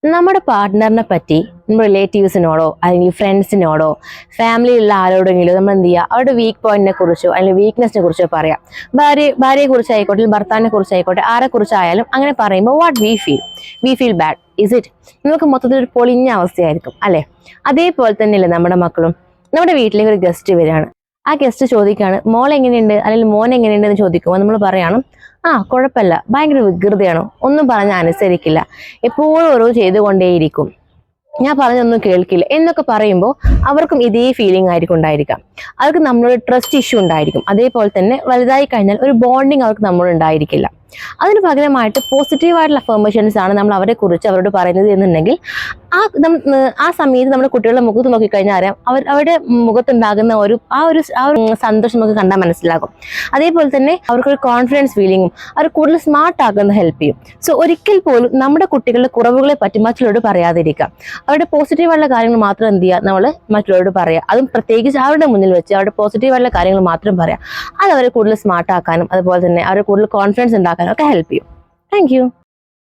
നമ്മുടെ പാർട്ട്ണറിനെ പറ്റി നമ്മുടെ റിലേറ്റീവ്സിനോടോ അല്ലെങ്കിൽ ഫ്രണ്ട്സിനോടോ ഫാമിലിയിലുള്ള ആരോടെങ്കിലും നമ്മൾ എന്ത് ചെയ്യുക, അവരുടെ വീക്ക് പോയിന്റിനെ കുറിച്ചോ അല്ലെങ്കിൽ വീക്ക്നെസ്സിനെ കുറിച്ചോ പറയാം. ഭാര്യയെ കുറിച്ചായിക്കോട്ടെ, ഭർത്താവിനെ കുറിച്ചായിക്കോട്ടെ, ആരെ കുറിച്ചായാലും അങ്ങനെ പറയുമ്പോൾ what we feel bad, is it? നമുക്ക് മൊത്തത്തിൽ ഒരു പൊളിഞ്ഞ അവസ്ഥയായിരിക്കും അല്ലെ? അതേപോലെ തന്നെയല്ലേ നമ്മുടെ മക്കളും. നമ്മുടെ വീട്ടിലേക്ക് ഒരു ഗസ്റ്റ് വരികയാണ്. ആ ഗസ്റ്റ് ചോദിക്കുകയാണ്, മോൾ എങ്ങനെയുണ്ട് അല്ലെങ്കിൽ മോൻ എങ്ങനെയുണ്ട് എന്ന് ചോദിക്കുമ്പോൾ നമ്മൾ പറയണം, കുഴപ്പമില്ല, ഭയങ്കര വികൃതിയാണോ, ഒന്നും പറഞ്ഞാൽ അനുസരിക്കില്ല, എപ്പോഴും ഓരോ ചെയ്തുകൊണ്ടേയിരിക്കും, ഞാൻ പറഞ്ഞൊന്നും കേൾക്കില്ല എന്നൊക്കെ പറയുമ്പോൾ അവർക്കും ഇതേ ഫീലിംഗ് ആയിരിക്കും ഉണ്ടായിരിക്കാം. അവർക്ക് നമ്മളോട് ട്രസ്റ്റ് ഇഷ്യൂ ഉണ്ടായിരിക്കും. അതേപോലെ തന്നെ വലുതായി കഴിഞ്ഞാൽ ഒരു ബോണ്ടിങ് അവർക്ക് നമ്മളോട് ഉണ്ടായിരിക്കില്ല. അതിന് പകരമായിട്ട് പോസിറ്റീവായിട്ടുള്ള അഫർമേഷൻസ് ആണ് നമ്മൾ അവരെ കുറിച്ച് അവരോട് പറയുന്നത് എന്നുണ്ടെങ്കിൽ ആ സമയത്ത് നമ്മുടെ കുട്ടികളുടെ മുഖത്ത് നോക്കിക്കഴിഞ്ഞാൽ അറിയാം, അവരുടെ മുഖത്തുണ്ടാകുന്ന ആ ഒരു സന്തോഷം നമുക്ക് കണ്ടാൽ മനസ്സിലാകും. അതേപോലെ തന്നെ അവർക്കൊരു കോൺഫിഡൻസ് ഫീലിങ്ങും അവർ കൂടുതൽ സ്മാർട്ട് ആകുന്ന ഹെൽപ്പ് ചെയ്യും. സോ ഒരിക്കൽ പോലും നമ്മുടെ കുട്ടികളുടെ കുറവുകളെ പറ്റി മറ്റുള്ളവരോട് പറയാതിരിക്കുക. അവരുടെ പോസിറ്റീവായിട്ടുള്ള കാര്യങ്ങൾ മാത്രം എന്ത് ചെയ്യുക, നമ്മൾ മറ്റുള്ളവരോട് പറയുക. അതും പ്രത്യേകിച്ച് അവരുടെ മുന്നിൽ വെച്ച് അവരുടെ പോസിറ്റീവായിട്ടുള്ള കാര്യങ്ങൾ മാത്രം പറയാം. അത് അവരെ കൂടുതൽ സ്മാർട്ട് ആക്കാനും അതുപോലെ തന്നെ അവരെ കൂടുതൽ കോൺഫിഡൻസ് ഉണ്ടാക്കാനും ഒക്കെ ഹെൽപ്പ് ചെയ്യും. Thank you.